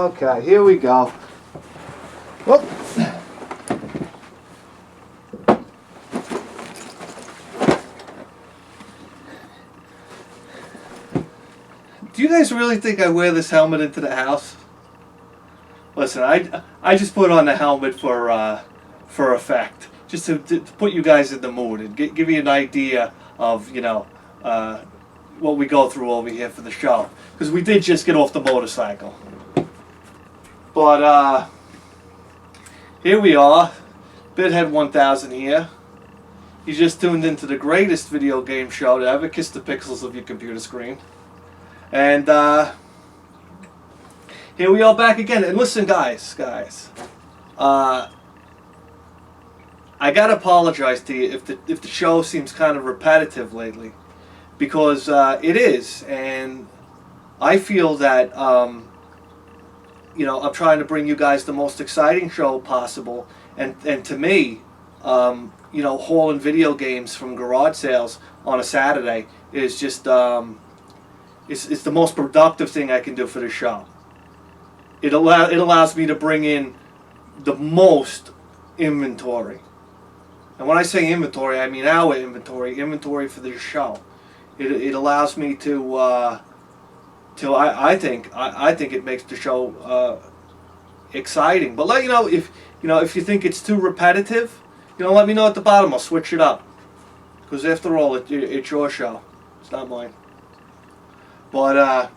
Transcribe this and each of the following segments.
Okay, here we go. Whoop. Do you guys really think I wear this helmet into the house? Listen, I just put on the helmet for effect, just to put you guys in the mood and give you an idea of, you know, what we go through over here for the show. Because we did just get off the motorcycle. But here we are, Bithead 1000 here. You just tuned into the greatest video game show to ever kiss the pixels of your computer screen. And here we are back again. And listen, guys, I gotta apologize to you if the show seems kind of repetitive lately, because it is, and I feel that you know, I'm trying to bring you guys the most exciting show possible, and to me, you know, hauling video games from garage sales on a Saturday is just it's the most productive thing I can do for the show. It allows me to bring in the most inventory. And when I say inventory, I mean our inventory for the show. It allows me to I think it makes the show exciting. But let you know if you think it's too repetitive, you know, let me know at the bottom. I'll switch it up. Because after all, it's your show. It's not mine. But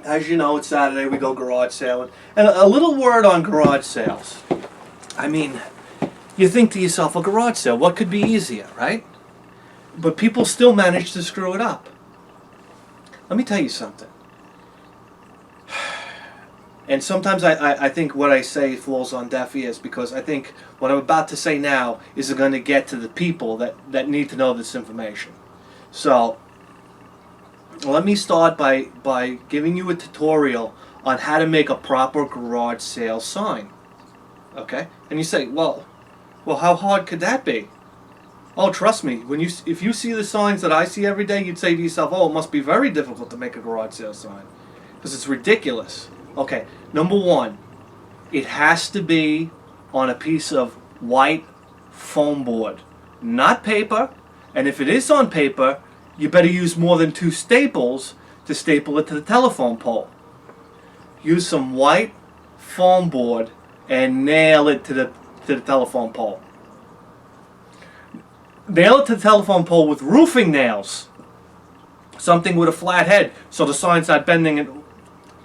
as you know, it's Saturday, we go garage sailing. And a little word on garage sales. I mean, you think to yourself, a garage sale, what could be easier, right? But people still manage to screw it up. Let me tell you something. And sometimes I think what I say falls on deaf ears, because I think what I'm about to say now is going to get to the people that need to know this information. So, let me start by giving you a tutorial on how to make a proper garage sale sign. Okay? And you say, well, how hard could that be? Oh, trust me, if you see the signs that I see every day, you'd say to yourself, oh, it must be very difficult to make a garage sale sign, because it's ridiculous. Okay, number one, it has to be on a piece of white foam board, not paper. And if it is on paper, you better use more than 2 staples to staple it to the telephone pole. Use some white foam board and nail it to the telephone pole. Nail it to the telephone pole with roofing nails. Something with a flat head so the sign's not bending. And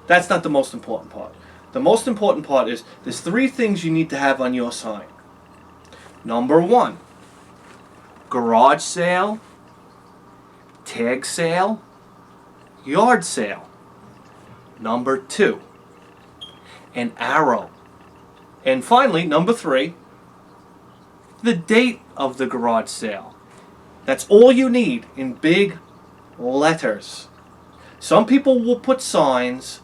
that's not the most important part. The most important part is there's 3 things you need to have on your sign. Number 1, garage sale, tag sale, yard sale. Number 2, an arrow. And finally, number 3, the date of the garage sale. That's all you need in big letters. Some people will put signs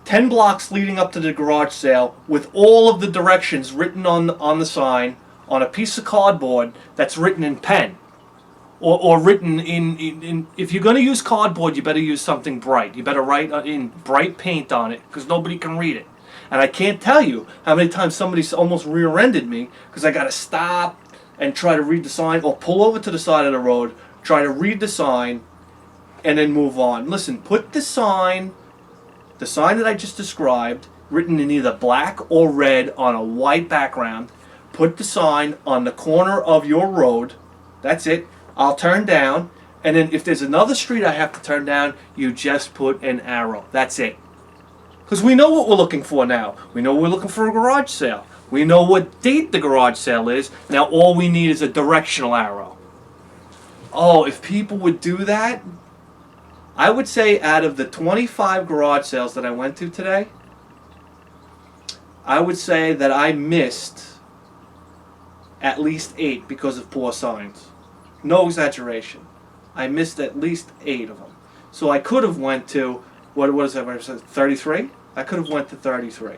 10 blocks leading up to the garage sale with all of the directions written on the sign on a piece of cardboard that's written in pen. Or written in if you're going to use cardboard, you better use something bright. You better write in bright paint on it, because nobody can read it. And I can't tell you how many times somebody's almost rear-ended me because I got to stop and try to read the sign, or pull over to the side of the road, try to read the sign, and then move on. Listen, put the sign that I just described, written in either black or red on a white background, put the sign on the corner of your road. That's it. I'll turn down, and then if there's another street I have to turn down, you just put an arrow. That's it. Because we know what we're looking for now. We know we're looking for a garage sale. We know what date the garage sale is. Now all we need is a directional arrow. Oh, if people would do that, I would say out of the 25 garage sales that I went to today, I would say that I missed at least 8 because of poor signs. No exaggeration. I missed at least 8 of them. So I could have went to, what is that, 33? I could have went to 33.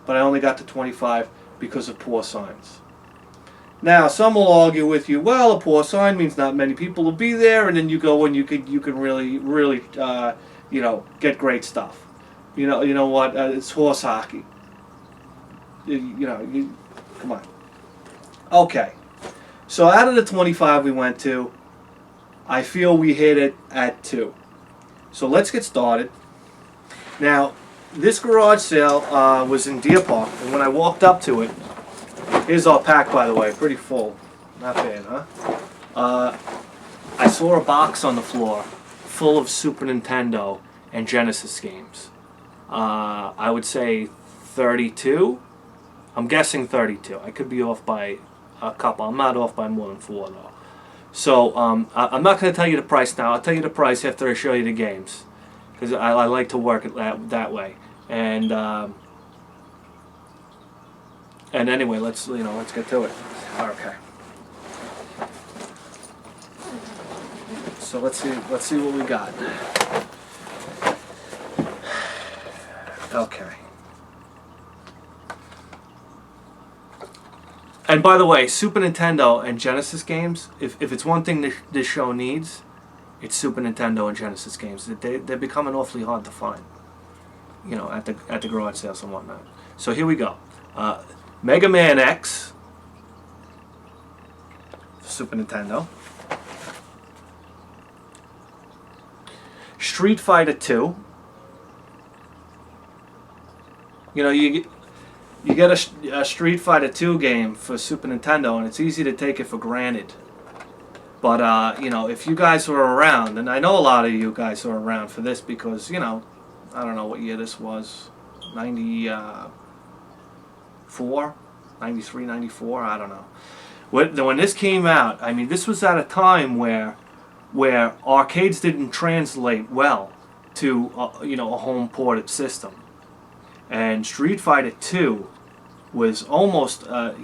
But I only got to 25 because of poor signs. Now, some will argue with you, well, a poor sign means not many people will be there, and then you go and you can really get great stuff. You know what? It's horse hockey. Come on. Okay. So out of the 25 we went to, I feel we hit it at 2. So let's get started. Now, this garage sale was in Deer Park, and when I walked up to it, here's our pack, by the way, pretty full. Not bad, huh? I saw a box on the floor full of Super Nintendo and Genesis games. I would say 32. I'm guessing 32. I could be off by a couple. I'm not off by more than 4 though. So I'm not going to tell you the price now. I'll tell you the price after I show you the games, because I like to work it that way. And anyway, let's get to it. Okay. So let's see what we got. Okay. And by the way, Super Nintendo and Genesis games, if it's one thing this show needs, it's Super Nintendo and Genesis games. They're becoming awfully hard to find, at the garage sales and whatnot. So here we go. Mega Man X, Super Nintendo. Street Fighter 2. You get a Street Fighter 2 game for Super Nintendo, and it's easy to take it for granted. But, if you guys were around, and I know a lot of you guys are around for this because, I don't know what year this was, 94, 93, 94, I don't know. When this came out, I mean, this was at a time where arcades didn't translate well to, a home-ported system. And Street Fighter 2 was almost, a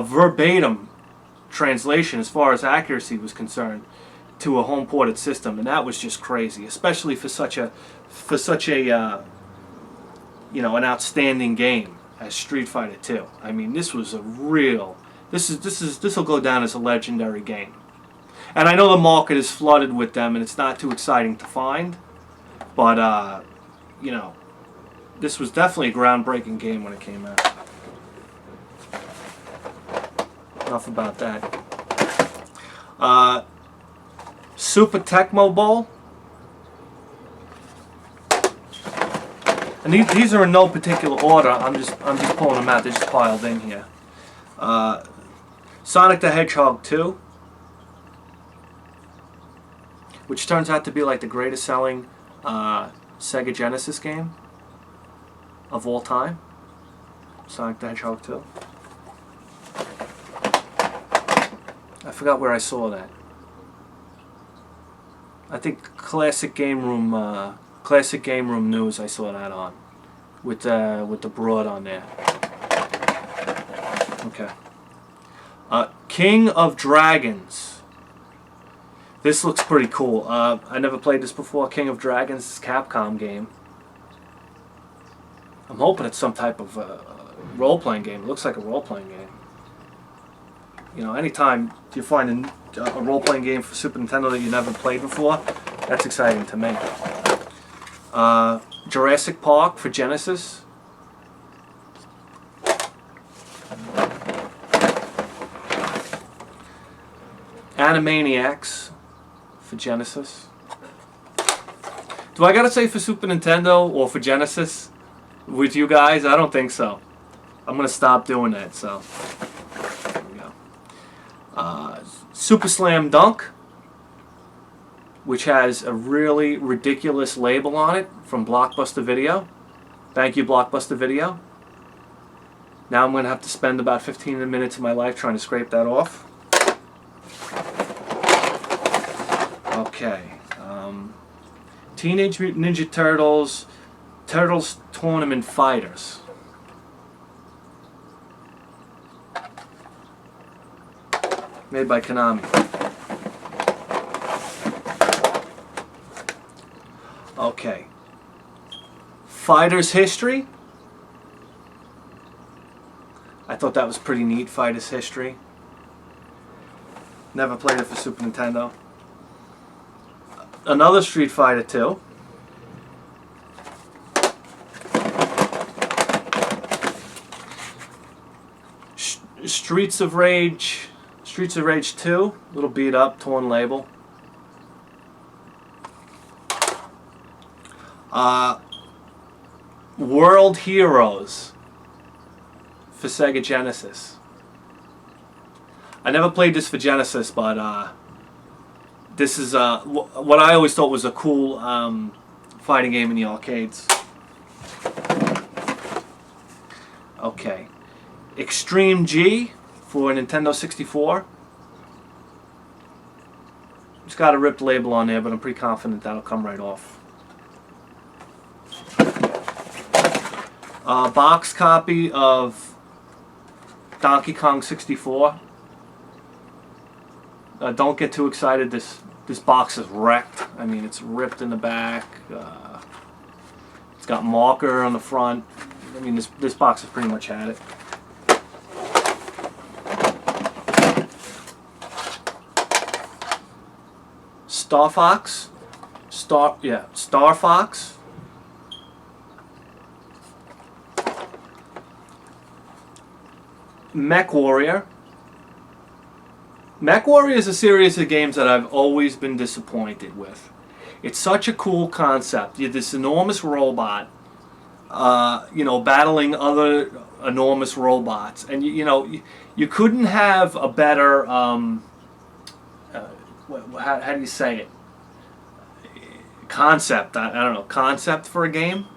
verbatim translation as far as accuracy was concerned to a home-ported system, and that was just crazy, especially for such a an outstanding game as Street Fighter 2. I mean, this was a real. This will go down as a legendary game. And I know the market is flooded with them, and it's not too exciting to find, but this was definitely a groundbreaking game when it came out. Enough about that. Super Tecmo Bowl. And these are in no particular order. I'm just pulling them out. They're just piled in here. Sonic the Hedgehog 2, which turns out to be like the greatest selling Sega Genesis game of all time. Sonic the Hedgehog 2. I forgot where I saw that. I think Classic Game Room News. I saw that on with the broad on there. Okay. King of Dragons. This looks pretty cool. I never played this before. King of Dragons is a Capcom game. I'm hoping it's some type of role-playing game. It looks like a role-playing game. Anytime you find a role-playing game for Super Nintendo that you never played before, that's exciting to me. Jurassic Park for Genesis. Animaniacs for Genesis. Do I gotta say for Super Nintendo or for Genesis with you guys? I don't think so. I'm gonna stop doing that, so there we go. Super Slam Dunk, which has a really ridiculous label on it from Blockbuster Video. Thank you, Blockbuster Video. Now I'm gonna have to spend about 15 minutes of my life trying to scrape that off. Okay. Teenage Mutant Ninja Turtles, Turtles Tournament Fighters. Made by Konami. Okay. Fighters History. I thought thought that was pretty neat, Fighters History. Never played it for Super Nintendo. Another Street Fighter 2. Streets of Rage 2, little beat up, torn label. World Heroes for Sega Genesis. I never played this for Genesis, but this is what I always thought was a cool fighting game in the arcades. Okay. Extreme G for Nintendo 64. It's got a ripped label on there, but I'm pretty confident that'll come right off. Box copy of Donkey Kong 64. Don't get too excited. This box is wrecked. I mean, it's ripped in the back. It's got marker on the front. I mean, this box has pretty much had it. Starfox. Starfox. Mech Warrior. Mech Warrior is a series of games that I've always been disappointed with. It's such a cool concept. You have this enormous robot, battling other enormous robots, and you couldn't have a better how do you say it? Concept. I don't know. Concept for a game.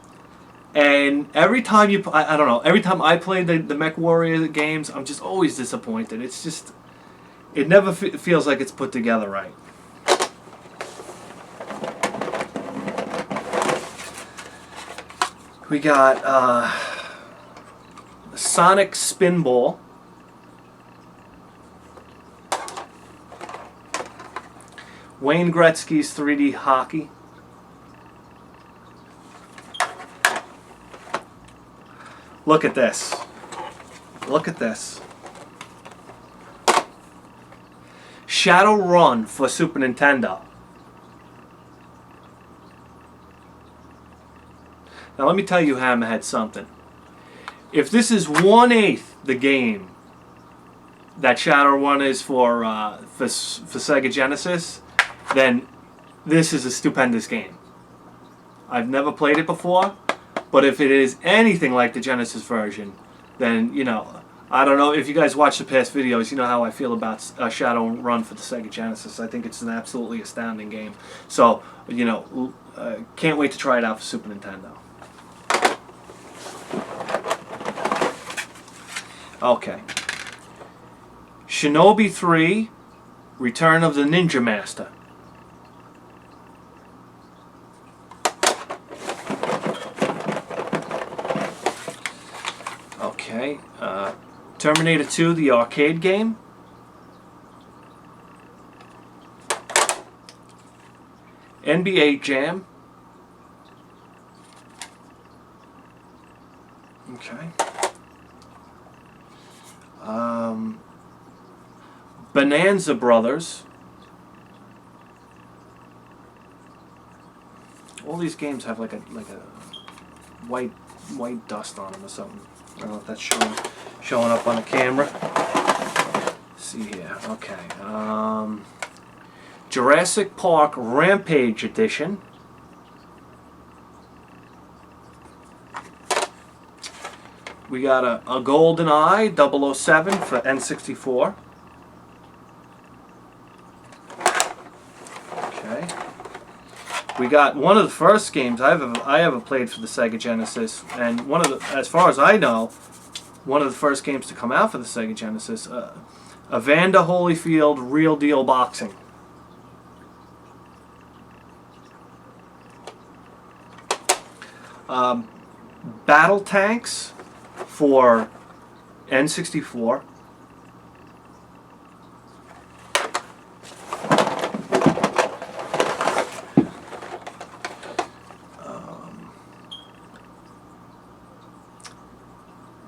And every time I don't know. Every time I play the Mech Warrior games, I'm just always disappointed. It's just, it never feels like it's put together right. We got Sonic Spinball. Wayne Gretzky's 3D Hockey. Look at this. Look at this. Shadowrun for Super Nintendo. Now let me tell you, Hammerhead, something. If this is 1/8 the game that Shadowrun is for Sega Genesis, then this is a stupendous game. I've never played it before, but if it is anything like the Genesis version, then, I don't know if you guys watch the past videos, you know how I feel about Shadowrun for the Sega Genesis. I think it's an absolutely astounding game. So, can't wait to try it out for Super Nintendo. Okay. Shinobi 3, Return of the Ninja Master. Okay. Terminator 2, the arcade game. NBA Jam. Okay. Bonanza Brothers. All these games have like a white dust on them or something. I don't know if that's showing up on the camera. Let's see here. Okay. Jurassic Park Rampage Edition. We got a Golden Eye 007 for N64. Okay. We got one of the first games I ever played for the Sega Genesis, and as far as I know, one of the first games to come out for the Sega Genesis, Evander Holyfield Real Deal Boxing. Battle Tanks for N64.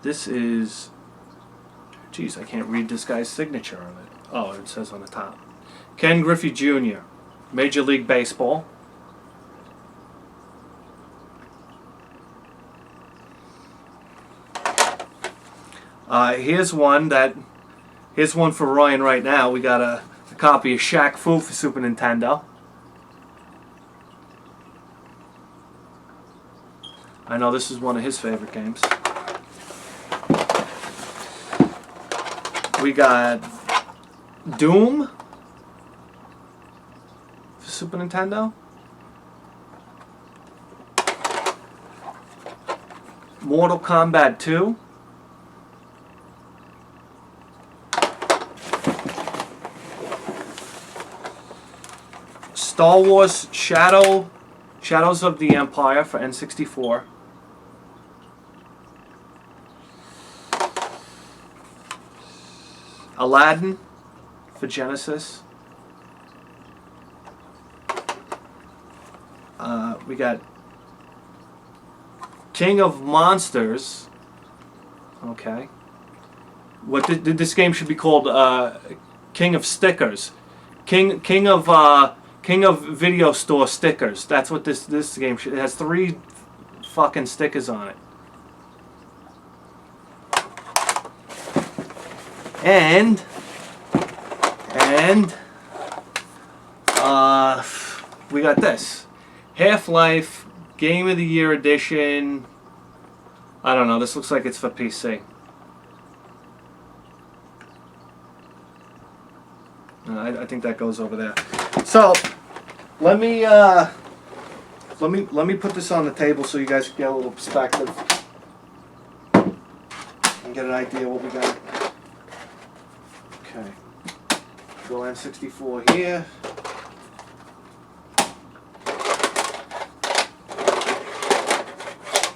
This is Jeez, I can't read this guy's signature on it. Oh, it says on the top. Ken Griffey Jr., Major League Baseball. Here's one for Ryan right now. We got a copy of Shaq Fu for Super Nintendo. I know this is one of his favorite games. We got Doom for Super Nintendo. Mortal Kombat 2. Star Wars Shadows of the Empire for N64. Aladdin for Genesis. We got King of Monsters. Okay. What this game should be called? King of Stickers. King of Video Store Stickers. That's what this game should. It has 3 fucking stickers on it. And we got this Half-Life Game of the Year Edition. I don't know. This looks like it's for PC. I think that goes over there. So let me put this on the table so you guys can get a little perspective and get an idea what we got. Okay, go N64 here.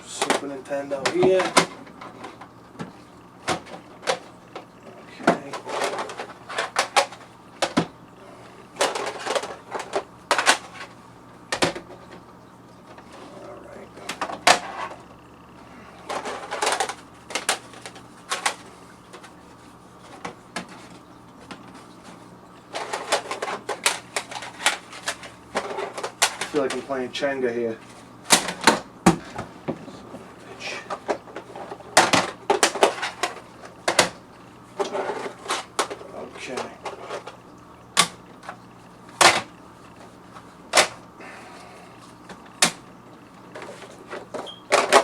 Super Nintendo here. Okay. All right. I feel like I'm playing Chenga here. Okay.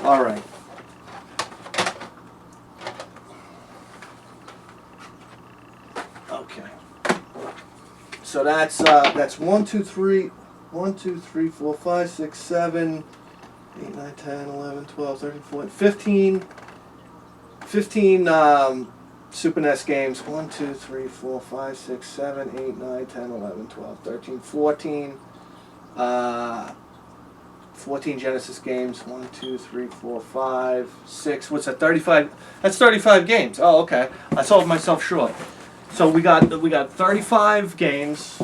All right. Okay. So that's 1, 2, 3. 1, 2, 3, 4, 5, 6, 7, 8, 9, 10, 11, 12, 13, 14, 15 Super NES games. 1, 2, 3, 4, 5, 6, 7, 8, 9, 10, 11, 12, 13, 14. 14 Genesis games. 1, 2, 3, 4, 5, 6. What's that? 35. That's 35 games. Oh, okay. I sold myself short. So we got 35 games.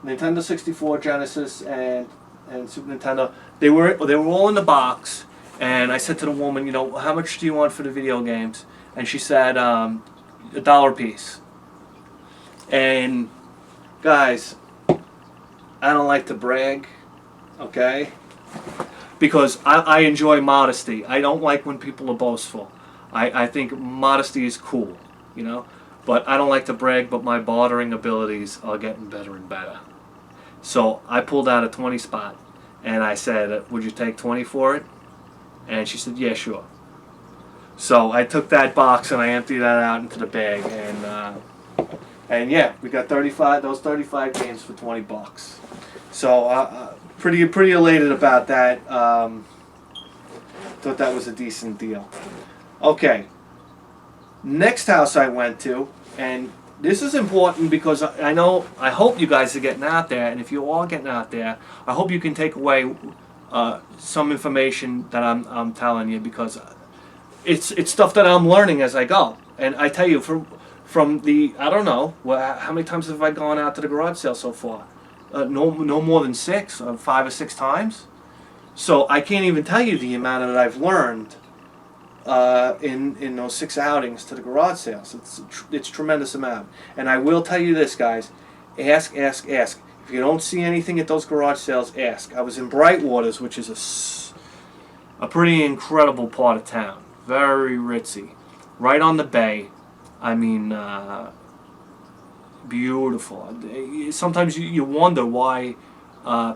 Nintendo 64, Genesis, and Super Nintendo. They were all in the box, and I said to the woman, you know, how much do you want for the video games? And she said, $1 a piece. And guys, I don't like to brag, okay? Because I enjoy modesty. I don't like when people are boastful. I think modesty is cool, you know? But I don't like to brag, but my bartering abilities are getting better and better. So I pulled out a 20 spot, and I said, would you take 20 for it? And she said, yeah, sure. So I took that box and I emptied that out into the bag, and yeah, we got those 35 games for 20 bucks. So pretty elated about that. Thought that was a decent deal. Okay. Next house I went to, and this is important because I hope you guys are getting out there, and if you are getting out there, I hope you can take away some information that I'm telling you, because it's stuff that I'm learning as I go. And I tell you, from the, I don't know, how many times have I gone out to the garage sale so far? No more than 6, 5 or 6 times. So I can't even tell you the amount that I've learned in those 6 outings to the garage sales. It's tremendous amount. And I will tell you this, guys. Ask, ask, ask. If you don't see anything at those garage sales, ask. I was in Brightwaters, which is a pretty incredible part of town. Very ritzy. Right on the bay. I mean, beautiful. Sometimes you wonder why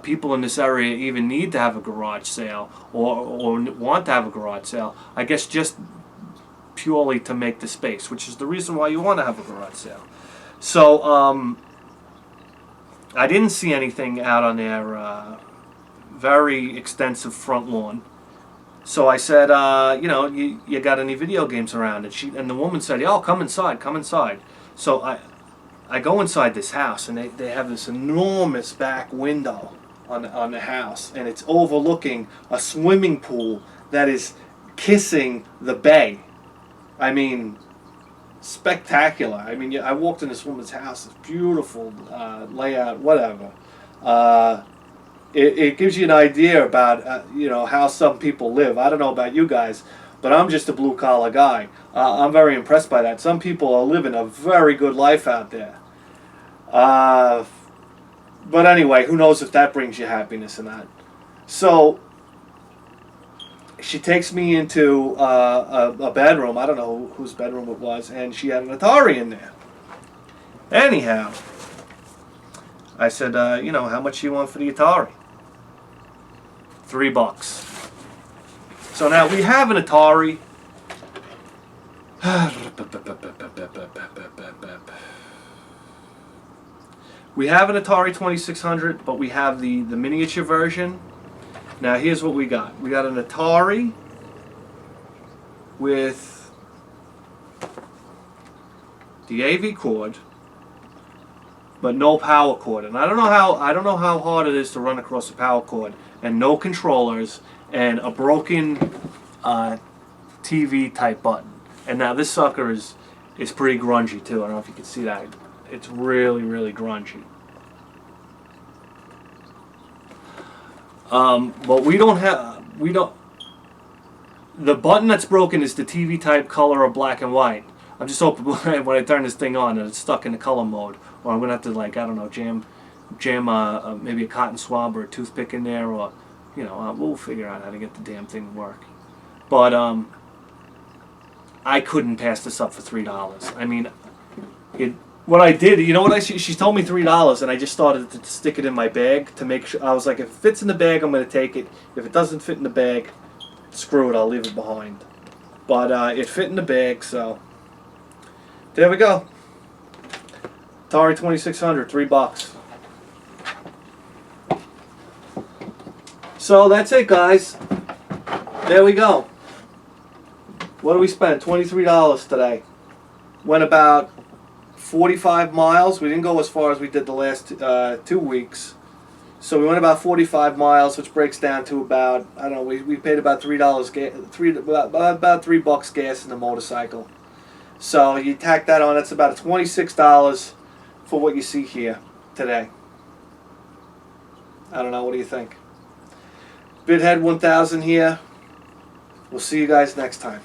people in this area even need to have a garage sale or want to have a garage sale. I guess just purely to make the space, which is the reason why you want to have a garage sale. So, I didn't see anything out on their very extensive front lawn. So I said, you know, you got any video games around? And the woman said, "Oh, come inside, come inside." So I go inside this house, and they have this enormous back window on the house, and it's overlooking a swimming pool that is kissing the bay. I mean, spectacular. I mean, I walked in this woman's house. It's beautiful layout, whatever. It gives you an idea about you know, how some people live. I don't know about you guys, but I'm just a blue collar guy. I'm very impressed by that. Some people are living a very good life out there. But anyway, who knows if that brings you happiness or not. So she takes me into a bedroom. I don't know whose bedroom it was, and she had an Atari in there. Anyhow, I said, you know, how much do you want for the Atari? $3. So now we have an Atari. We have an Atari 2600, but we have the miniature version. Now here's what we got. We got an Atari with the AV cord, but no power cord. And I don't know how hard it is to run across a power cord, and no controllers, and a broken TV type button. And now this sucker is pretty grungy too. I don't know if you can see that. It's really, really grungy. But the button that's broken is the TV type color or black and white. I'm just hoping when I turn this thing on that it's stuck in the color mode, or I'm gonna have to, like, I don't know, jam maybe a cotton swab or a toothpick in there, or, you know, we'll figure out how to get the damn thing to work. But I couldn't pass this up for $3. I mean, what I did, you know what she told me $3, and I just started to stick it in my bag to make sure. I was like, if it fits in the bag, I'm going to take it. If it doesn't fit in the bag, screw it, I'll leave it behind. But it fit in the bag, so there we go. Atari 2600, $3. So that's it, guys. There we go. What do we spend? $23 today. Went about 45 miles. We didn't go as far as we did the last 2 weeks. So we went about 45 miles, which breaks down to about, I don't know, we paid about about $3 gas in the motorcycle. So you tack that on, that's about $26 for what you see here today. I don't know, what do you think? Bidhead 1000 here. We'll see you guys next time.